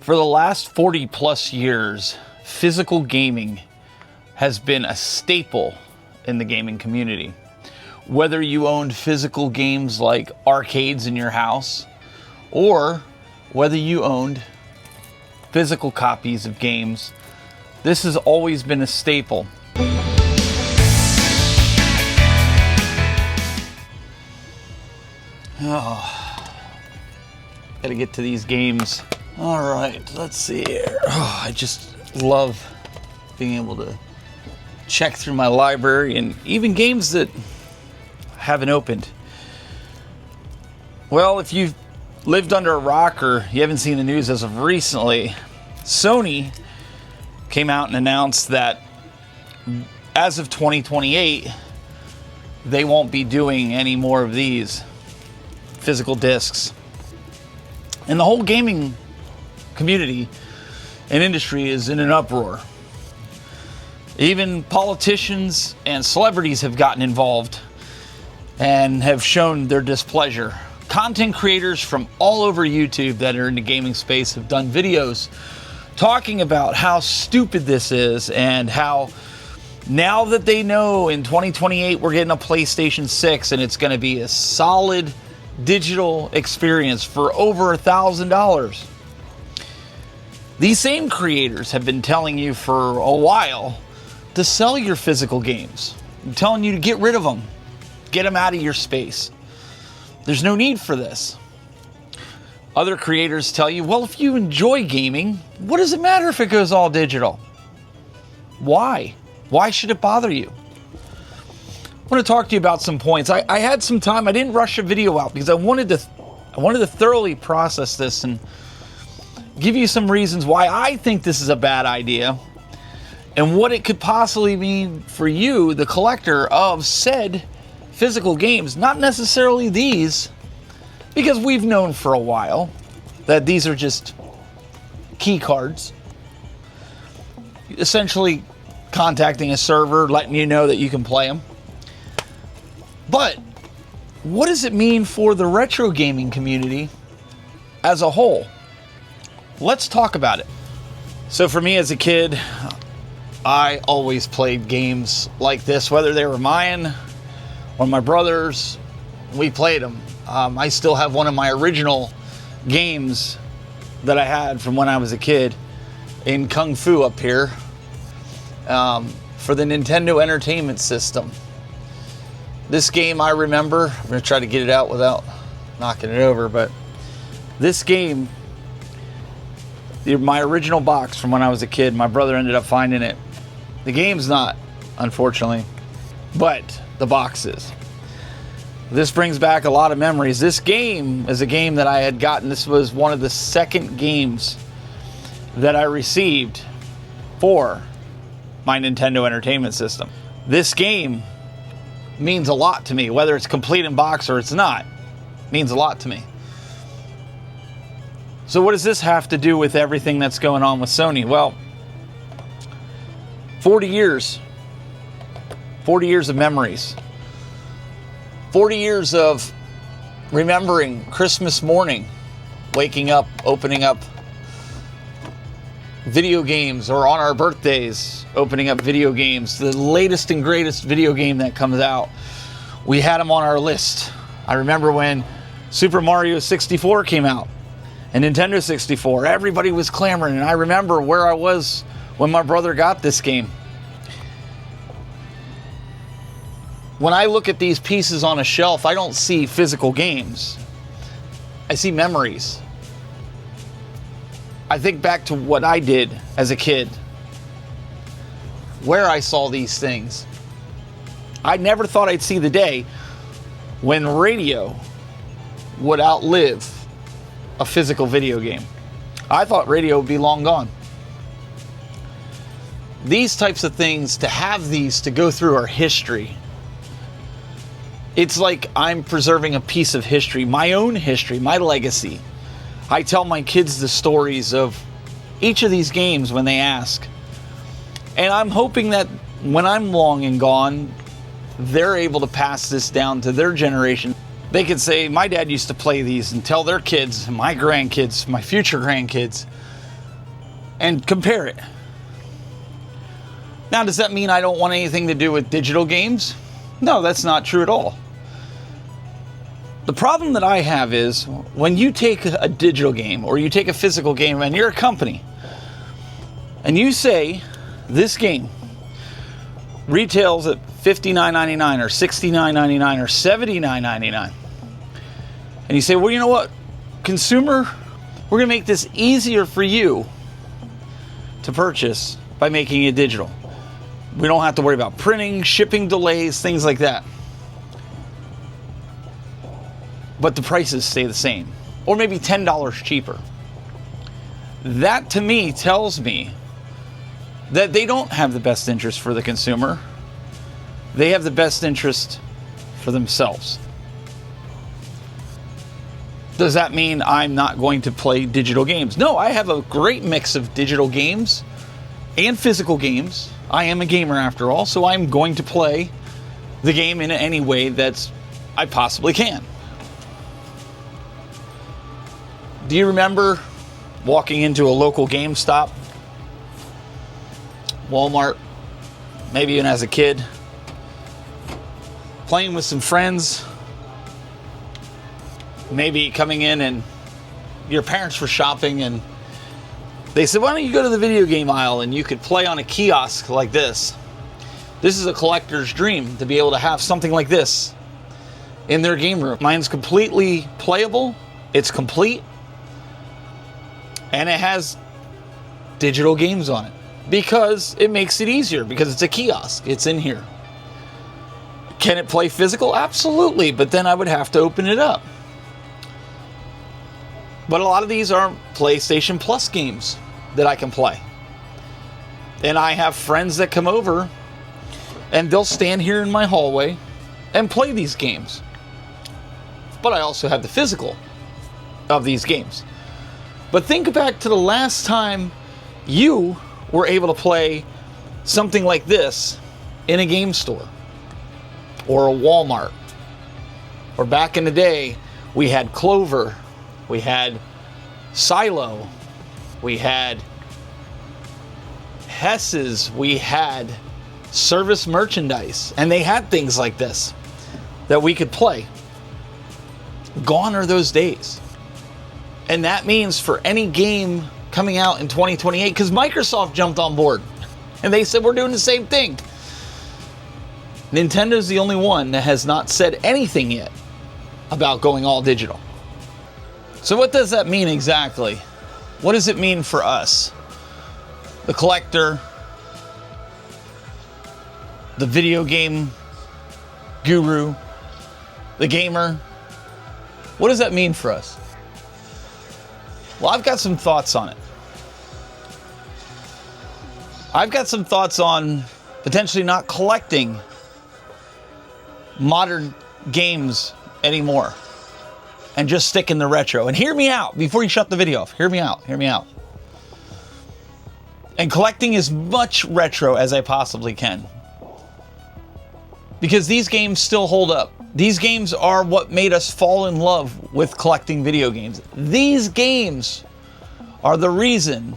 For the last 40 plus years, physical gaming has been a staple in the gaming community. Whether you owned physical games like arcades in your house, or whether you owned physical copies of games, this has always been a staple. Oh, gotta get to these games. All right, let's see here. Oh, I just love being able to check through my library and even games that haven't opened. Well, if you've lived under a rock or you haven't seen the news as of recently, Sony came out and announced that as of 2028, they won't be doing any more of these physical discs. And the whole gaming community and industry is in an uproar. Even politicians and celebrities have gotten involved and have shown their displeasure. Content creators from all over YouTube that are in the gaming space have done videos talking about how stupid this is and how now that they know in 2028 we're getting a PlayStation 6 and it's going to be a solid digital experience for over $1,000. These same creators have been telling you for a while to sell your physical games. I'm telling you to get rid of them. Get them out of your space. There's no need for this. Other creators tell you, well, if you enjoy gaming, what does it matter if it goes all digital? Why? Why should it bother you? I want to talk to you about some points. I had some time. I didn't rush a video out because I wanted to thoroughly process this and give you some reasons why I think this is a bad idea and what it could possibly mean for you, the collector of said physical games. Not necessarily these, because we've known for a while that these are just key cards. Essentially contacting a server, letting you know that you can play them. But what does it mean for the retro gaming community as a whole? Let's talk about it. So for me as a kid, I always played games like this, whether they were mine or my brother's. We played them. I still have one of my original games that I had from when I was a kid in Kung Fu up here for the Nintendo Entertainment System. This game I remember, I'm going to try to get it out without knocking it over, but this game, my original box from when I was a kid, my brother ended up finding it. The game's not, unfortunately, but the box is. This brings back a lot of memories. This game is a game that I had gotten. This was one of the second games that I received for my Nintendo Entertainment System. This game means a lot to me, whether it's complete in box or it's not. It means a lot to me. So what does this have to do with everything that's going on with Sony? Well, 40 years. 40 years of memories. 40 years of remembering Christmas morning, waking up, opening up video games, or on our birthdays, opening up video games. The latest and greatest video game that comes out, we had them on our list. I remember when Super Mario 64 came out and Nintendo 64, everybody was clamoring, and I remember where I was when my brother got this game. When I look at these pieces on a shelf, I don't see physical games. I see memories. I think back to what I did as a kid, where I saw these things. I never thought I'd see the day when radio would outlive a physical video game. I thought radio would be long gone. These types of things, to have these to go through our history, it's like I'm preserving a piece of history, my own history, my legacy. I tell my kids the stories of each of these games when they ask. And I'm hoping that when I'm long and gone, they're able to pass this down to their generation. They could say, my dad used to play these, and tell their kids, my grandkids, my future grandkids, and compare it. Now, does that mean I don't want anything to do with digital games? No, that's not true at all. The problem that I have is when you take a digital game or you take a physical game and you're a company and you say this game retails at $59.99 or $69.99 or $79.99, and you say, well, you know what, consumer, we're going to make this easier for you to purchase by making it digital. We don't have to worry about printing, shipping delays, things like that. But the prices stay the same, or maybe $10 cheaper. That to me tells me that they don't have the best interest for the consumer. They have the best interest for themselves. Does that mean I'm not going to play digital games? No, I have a great mix of digital games and physical games. I am a gamer after all, so I'm going to play the game in any way that I possibly can. Do you remember walking into a local GameStop, Walmart, maybe even as a kid, playing with some friends, maybe coming in and your parents were shopping and they said, why don't you go to the video game aisle and you could play on a kiosk like this. This is a collector's dream to be able to have something like this in their game room. Mine's completely playable, it's complete, and it has digital games on it because it makes it easier, because it's a kiosk, it's in here. Can it play physical? Absolutely, but then I would have to open it up. But a lot of these are PlayStation Plus games that I can play. And I have friends that come over and they'll stand here in my hallway and play these games. But I also have the physical of these games. But think back to the last time you were able to play something like this in a game store or a Walmart. Or back in the day, we had Clover, we had Silo, we had Hess's, we had Service Merchandise, and they had things like this that we could play. Gone are those days. And that means for any game coming out in 2028, because Microsoft jumped on board and they said we're doing the same thing. Nintendo's the only one that has not said anything yet about going all digital. So what does that mean exactly? What does it mean for us? The collector, the video game guru, the gamer. What does that mean for us? Well, I've got some thoughts on it. I've got some thoughts on potentially not collecting modern games anymore and just stick in the retro. And hear me out before you shut the video off. Hear me out. And collecting as much retro as I possibly can, because these games still hold up. These games are what made us fall in love with collecting video games. These games are the reason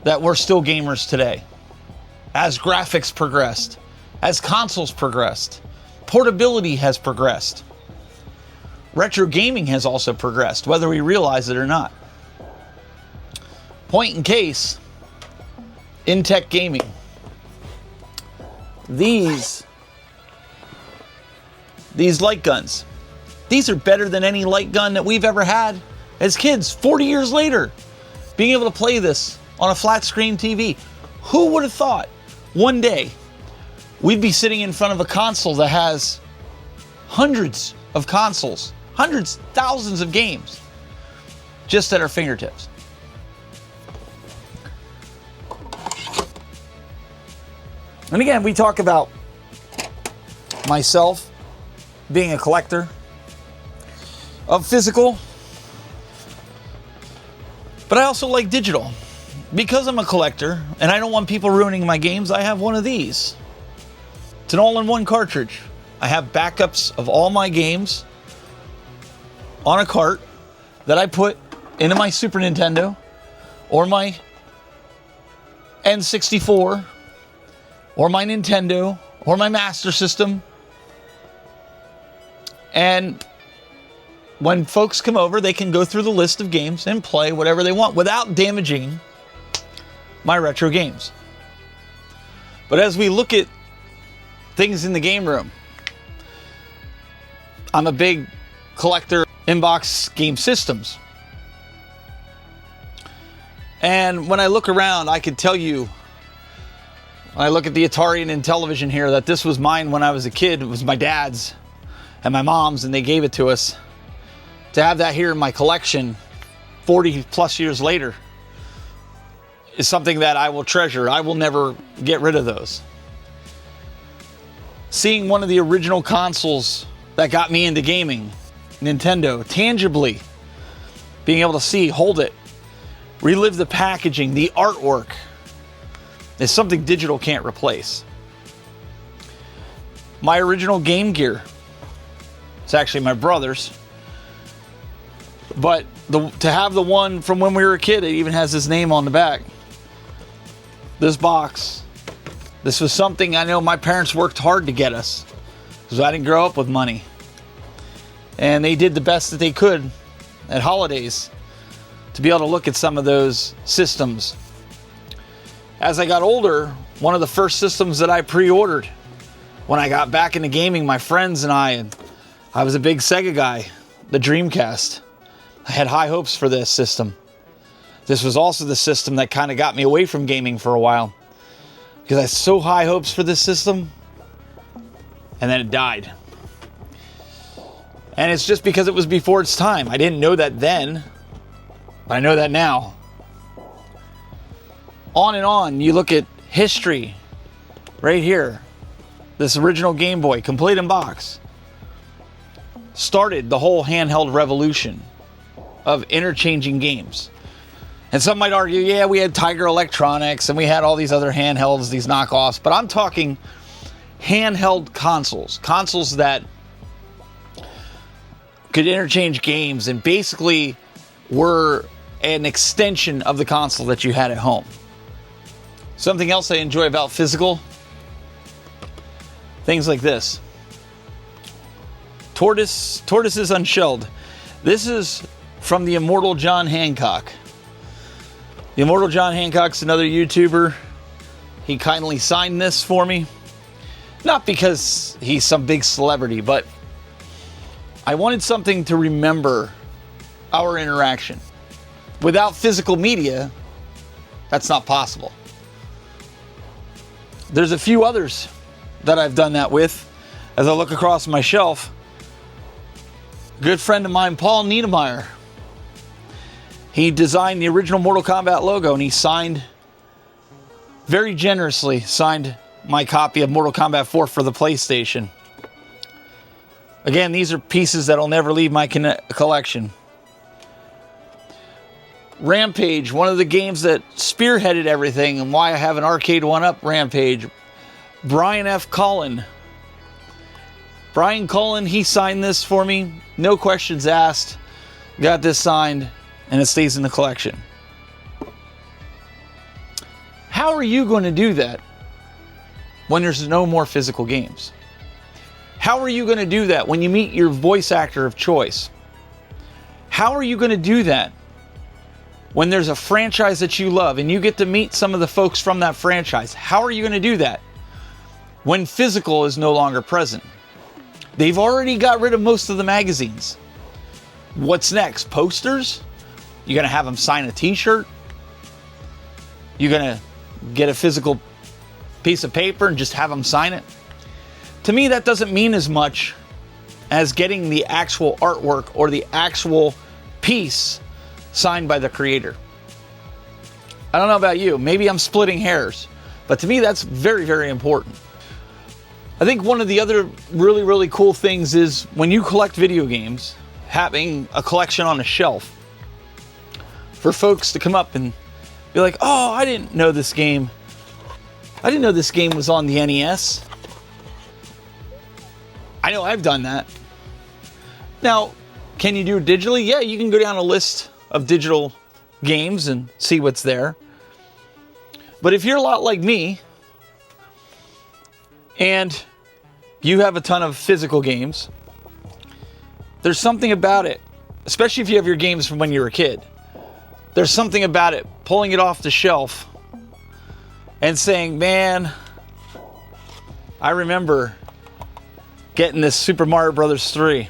that we're still gamers today. As graphics progressed, as consoles progressed, portability has progressed. Retro gaming has also progressed, whether we realize it or not. Point in case, in-tech gaming. These light guns. These are better than any light gun that we've ever had as kids, 40 years later. Being able to play this on a flat screen TV. Who would have thought one day we'd be sitting in front of a console that has hundreds of consoles, hundreds, thousands of games just at our fingertips. And again, we talk about myself being a collector of physical, but I also like digital. Because I'm a collector and I don't want people ruining my games, I have one of these. It's an all-in-one cartridge. I have backups of all my games on a cart that I put into my Super Nintendo or my N64 or my Nintendo or my Master System. And when folks come over, they can go through the list of games and play whatever they want without damaging my retro games. But as we look at things in the game room, I'm a big collector in-box game systems. And when I look around, I could tell you, when I look at the Atari and Intellivision here, that this was mine when I was a kid. It was my dad's and my mom's, and they gave it to us. To have that here in my collection 40 plus years later is something that I will treasure. I will never get rid of those. Seeing one of the original consoles that got me into gaming, Nintendo, tangibly being able to see, hold it, relive the packaging, the artwork, is something digital can't replace. My original Game Gear, it's actually my brother's, but to have the one from when we were a kid, it even has his name on the back. This box, this was something I know my parents worked hard to get us, because I didn't grow up with money. And they did the best that they could at holidays to be able to look at some of those systems. As I got older, one of the first systems that I pre-ordered when I got back into gaming, my friends and I was a big Sega guy, the Dreamcast. I had high hopes for this system. This was also the system that kind of got me away from gaming for a while, because I had so high hopes for this system, and then it died. And it's just because it was before its time. I didn't know that then, but I know that now. On and on, you look at history right here. This original Game Boy, complete in box, started the whole handheld revolution of interchanging games. And some might argue, yeah, we had Tiger Electronics and we had all these other handhelds, these knockoffs, but I'm talking handheld consoles. Consoles that could interchange games and basically were an extension of the console that you had at home. Something else I enjoy about physical, things like this. Tortoises Unshelled. This is from the immortal John Hancock. The immortal John Hancock's another YouTuber. He kindly signed this for me. Not because he's some big celebrity, but I wanted something to remember our interaction. Without physical media, that's not possible. There's a few others that I've done that with. As I look across my shelf, a good friend of mine, Paul Niedermeyer, he designed the original Mortal Kombat logo, and he signed, very generously signed my copy of Mortal Kombat 4 for the PlayStation. Again, these are pieces that'll never leave my collection. Rampage, one of the games that spearheaded everything and why I have an arcade one-up Rampage. Brian F. Cullen. Brian Cullen, he signed this for me. No questions asked. Got this signed, and it stays in the collection. How are you going to do that when there's no more physical games? How are you going to do that when you meet your voice actor of choice? How are you going to do that when there's a franchise that you love and you get to meet some of the folks from that franchise? How are you going to do that when physical is no longer present? They've already got rid of most of the magazines. What's next? Posters? You're going to have them sign a t-shirt? You're going to get a physical piece of paper and just have them sign it? To me, that doesn't mean as much as getting the actual artwork or the actual piece signed by the creator. I don't know about you. Maybe I'm splitting hairs. But to me, that's very, very important. I think one of the other really, really cool things is when you collect video games, having a collection on a shelf for folks to come up and be like, oh, I didn't know this game. I didn't know this game was on the NES. I know I've done that. Now, can you do it digitally? Yeah, you can go down a list of digital games and see what's there. But if you're a lot like me, and you have a ton of physical games, there's something about it, especially if you have your games from when you were a kid. There's something about it, pulling it off the shelf and saying, man, I remember getting this Super Mario Brothers 3.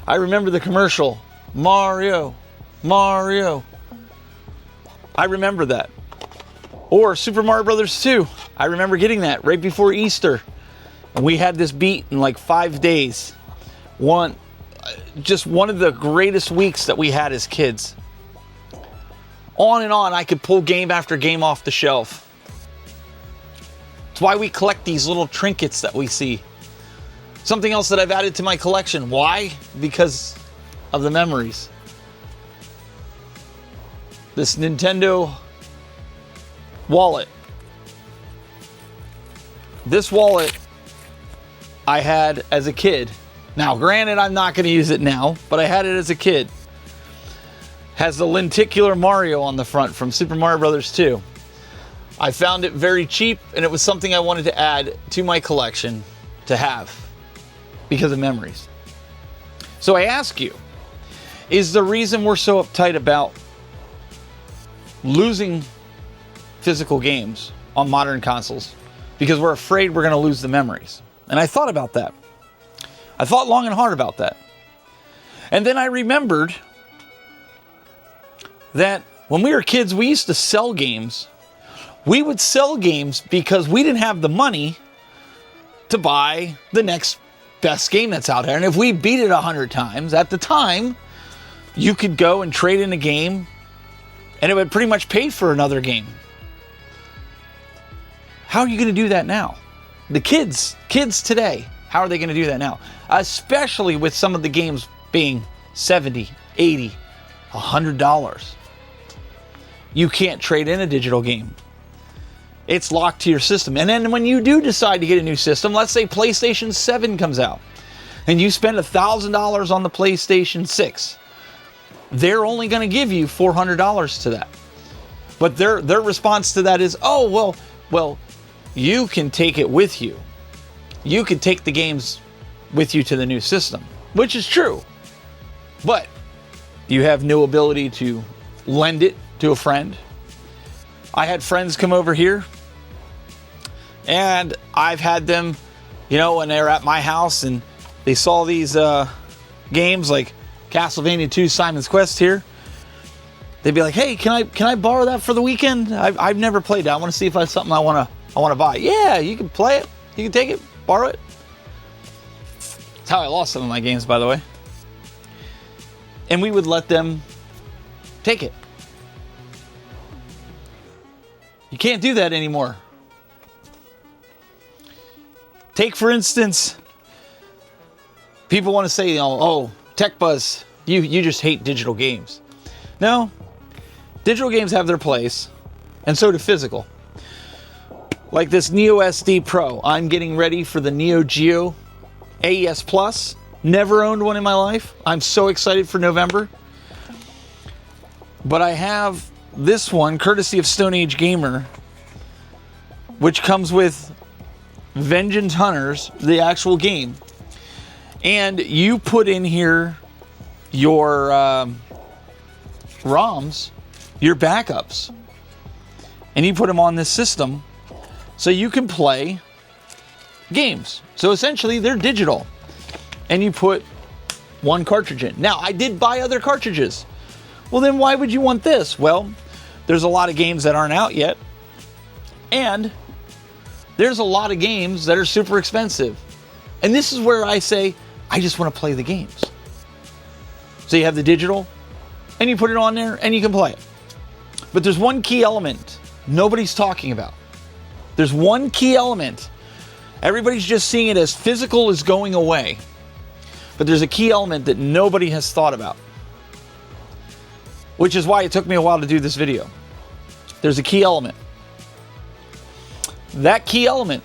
I remember the commercial, Mario, Mario. I remember that. Or Super Mario Brothers 2. I remember getting that right before Easter. And we had this beat in like 5 days. Just one of the greatest weeks that we had as kids. On and on, I could pull game after game off the shelf. It's why we collect these little trinkets that we see. Something else that I've added to my collection. Why? Because of the memories. This Nintendo wallet. This wallet I had as a kid. Now, granted, I'm not going to use it now, but I had it as a kid. Has the lenticular Mario on the front from Super Mario Brothers 2. I found it very cheap, and it was something I wanted to add to my collection to have because of memories. So I ask you, is the reason we're so uptight about losing physical games on modern consoles because we're afraid we're going to lose the memories? And I thought about that. I thought long and hard about that. And then I remembered that when we were kids, we used to sell games. We would sell games because we didn't have the money to buy the next best game that's out there. And if we beat it 100 times, at the time, you could go and trade in a game and it would pretty much pay for another game. How are you going to do that now? The kids today, how are they going to do that now? Especially with some of the games being $70, $80, $100. You can't trade in a digital game. It's locked to your system. And then when you do decide to get a new system, let's say PlayStation 7 comes out, and you spend $1,000 on the PlayStation 6, they're only going to give you $400 to that. But their response to that is, oh, well, you can take it with you. You can take the games with you to the new system, which is true. But you have no ability to lend it to a friend. I had friends come over here, and I've had them, when they're at my house and they saw these games like Castlevania 2 Simon's Quest here, they'd be like, hey, can I borrow that for the weekend? I've never played that. I want to see if it's something I want to buy. Yeah, you can play it. You can take it, borrow it. That's how I lost some of my games, by the way. And we would let them take it. You can't do that anymore. Take, for instance, people want to say, oh, Tech Buzz, you just hate digital games. No, digital games have their place, and so do physical. Like this Neo SD Pro. I'm getting ready for the Neo Geo AES Plus. Never owned one in my life. I'm so excited for November. But I have this one, courtesy of Stone Age Gamer, which comes with Vengeance Hunters, the actual game. And you put in here your ROMs, your backups, and you put them on this system so you can play games. So essentially, they're digital. And you put one cartridge in. Now, I did buy other cartridges. Well, then why would you want this? Well, there's a lot of games that aren't out yet. And there's a lot of games that are super expensive. And this is where I say, I just want to play the games. So you have the digital, and you put it on there, and you can play it. But there's one key element nobody's talking about. There's one key element. Everybody's just seeing it as physical is going away. But there's a key element that nobody has thought about. Which is why it took me a while to do this video. There's a key element. That key element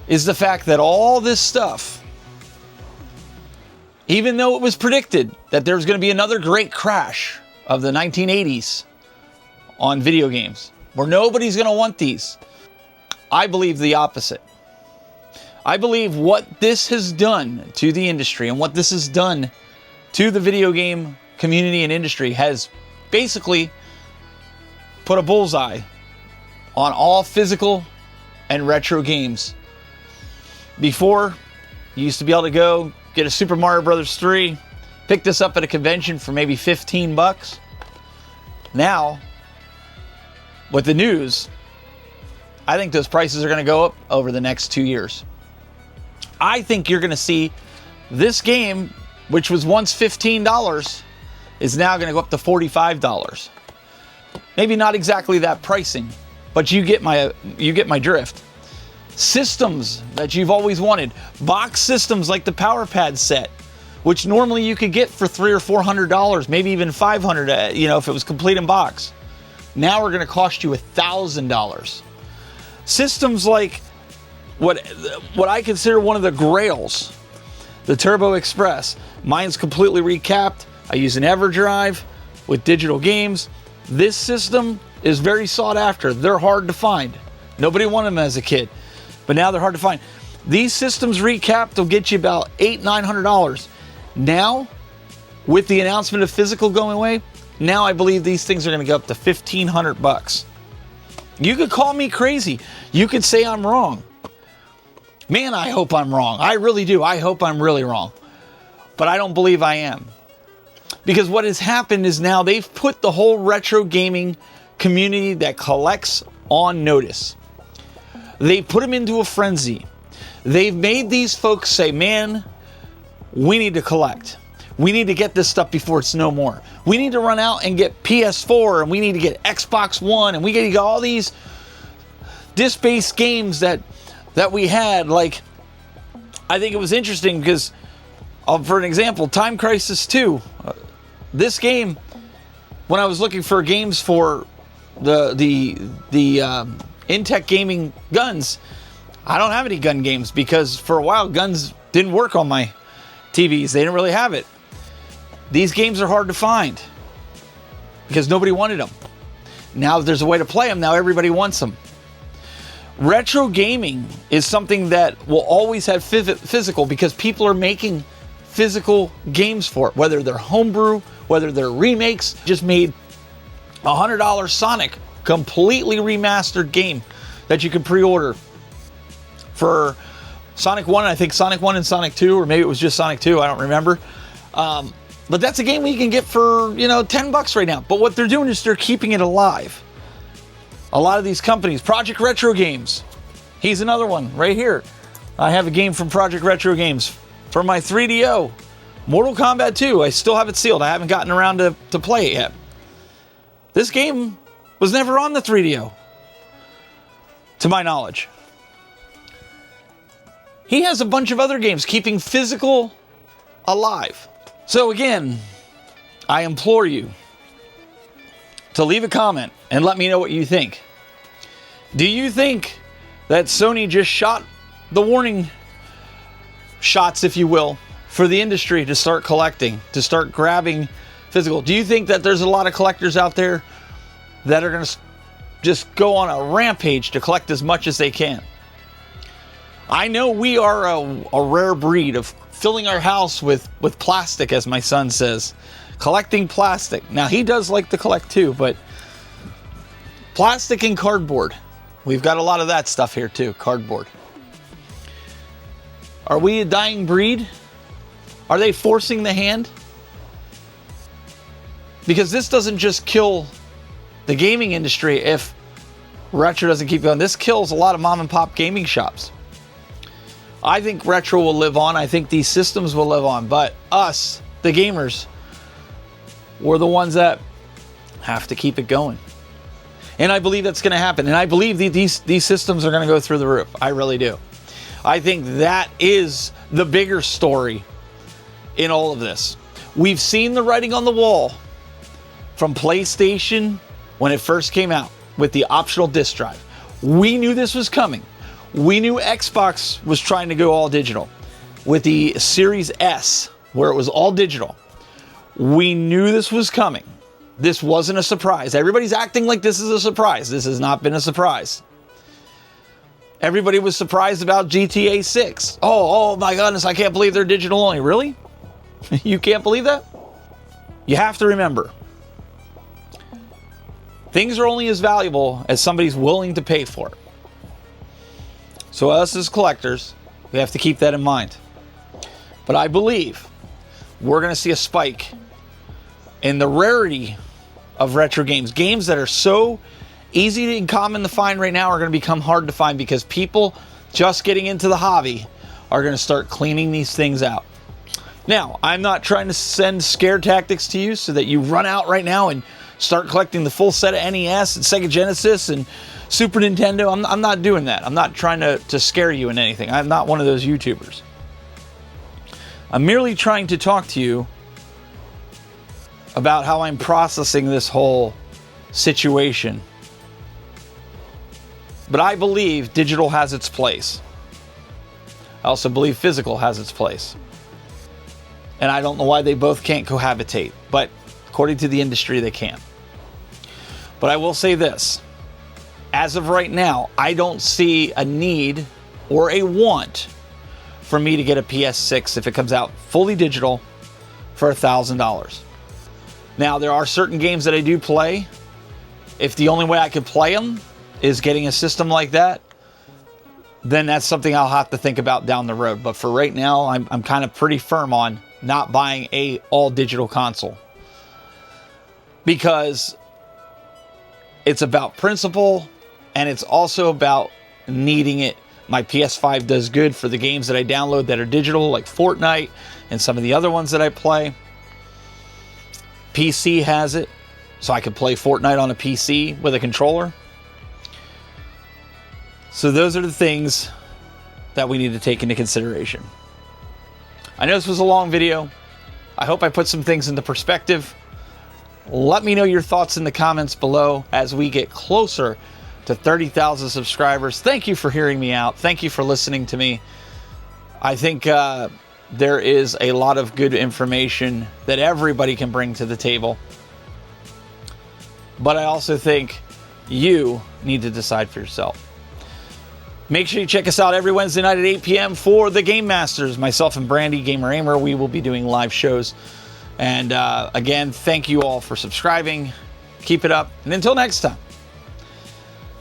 is the fact that all this stuff, even though it was predicted that there was going to be another great crash of the 1980s on video games, where nobody's going to want these. I believe the opposite. I believe what this has done to the industry and what this has done to the video game community and industry has basically put a bullseye on all physical and retro games. Before, you used to be able to go get a Super Mario Bros. 3, pick this up at a convention for maybe $15. Now, with the news, I think those prices are going to go up over the next 2 years. I think you're going to see this game, which was once $15, is now going to go up to $45. Maybe not exactly that pricing, but you get my drift. Systems that you've always wanted, box systems like the Power Pad set, which normally you could get for $300 or $400, maybe even $500, if it was complete in box. Now we're going to cost you $1,000. Systems like what I consider one of the grails, the Turbo Express. Mine's completely recapped. I use an EverDrive with digital games. This system is very sought after. They're hard to find. Nobody wanted them as a kid, but now they're hard to find. These systems recapped will get you about $800-900. Now, with the announcement of physical going away, now I believe these things are going to go up to $1,500. You could call me crazy. You could say I'm wrong. Man, I hope I'm wrong. I really do. I hope I'm really wrong. But I don't believe I am. Because what has happened is now they've put the whole retro gaming community that collects on notice. They put them into a frenzy. They've made these folks say, man, we need to collect. We need to get this stuff before it's no more. We need to run out and get PS4, and we need to get Xbox One, and we get all these disc-based games that we had. Like, I think it was interesting because, for an example, Time Crisis 2. This game, when I was looking for games for the Intech Gaming guns, I don't have any gun games because for a while guns didn't work on my TVs. They didn't really have it. These games are hard to find because nobody wanted them. Now that there's a way to play them, now everybody wants them. Retro gaming is something that will always have physical because people are making physical games for it, whether they're homebrew, whether they're remakes. Just made $100 Sonic completely remastered game that you can pre-order for Sonic 1, I think Sonic 1 and Sonic 2, or maybe it was just Sonic 2, I don't remember. But that's a game we can get for, $10 right now. But what they're doing is they're keeping it alive. A lot of these companies, Project Retro Games, he's another one right here. I have a game from Project Retro Games for my 3DO. Mortal Kombat 2, I still have it sealed. I haven't gotten around to play it yet. This game was never on the 3DO, to my knowledge. He has a bunch of other games keeping physical alive. So again, I implore you to leave a comment and let me know what you think. Do you think that Sony just shot the warning shots, if you will, for the industry to start collecting, to start grabbing physical? Do you think that there's a lot of collectors out there that are going to just go on a rampage to collect as much as they can? I know we are a rare breed of filling our house with plastic, as my son says. Collecting plastic. Now, he does like to collect too, but plastic and cardboard. We've got a lot of that stuff here too, cardboard. Are we a dying breed? Are they forcing the hand? Because this doesn't just kill the gaming industry if retro doesn't keep going. This kills a lot of mom and pop gaming shops. I think retro will live on. I think these systems will live on. But us, the gamers, we're the ones that have to keep it going. And I believe that's going to happen. And I believe these systems are going to go through the roof. I really do. I think that is the bigger story in all of this. We've seen the writing on the wall from PlayStation when it first came out with the optional disc drive. We knew this was coming. We knew Xbox was trying to go all digital with the Series S, where it was all digital. We knew this was coming. This wasn't a surprise. Everybody's acting like this is a surprise. This has not been a surprise. Everybody was surprised about GTA 6. Oh my goodness, I can't believe they're digital only. Really? You can't believe that? You have to remember, things are only as valuable as somebody's willing to pay for it. So us as collectors, we have to keep that in mind. But I believe we're going to see a spike in the rarity of retro games. Games that are so easy and common to find right now are going to become hard to find because people just getting into the hobby are going to start cleaning these things out. Now, I'm not trying to send scare tactics to you so that you run out right now and start collecting the full set of NES and Sega Genesis and Super Nintendo. I'm not doing that. I'm not trying to scare you in anything. I'm not one of those YouTubers. I'm merely trying to talk to you about how I'm processing this whole situation. But I believe digital has its place. I also believe physical has its place. And I don't know why they both can't cohabitate, but according to the industry, they can. But I will say this. As of right now, I don't see a need or a want for me to get a PS6 if it comes out fully digital for $1,000. Now, there are certain games that I do play. If the only way I could play them is getting a system like that, then that's something I'll have to think about down the road. But for right now, I'm kind of pretty firm on not buying a all-digital console. Because it's about principle, and it's also about needing it. My PS5 does good for the games that I download that are digital, like Fortnite and some of the other ones that I play. PC has it, so I can play Fortnite on a PC with a controller. So those are the things that we need to take into consideration. I know this was a long video. I hope I put some things into perspective. Let me know your thoughts in the comments below as we get closer to 30,000 subscribers. Thank you for hearing me out. Thank you for listening to me. I think there is a lot of good information that everybody can bring to the table. But I also think you need to decide for yourself. Make sure you check us out every Wednesday night at 8 p.m. for the Game Masters. Myself and Brandy, Gamer Aimer, we will be doing live shows. And again, thank you all for subscribing. Keep it up. And until next time,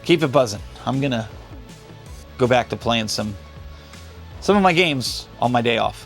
keep it buzzing. I'm going to go back to playing some of my games on my day off.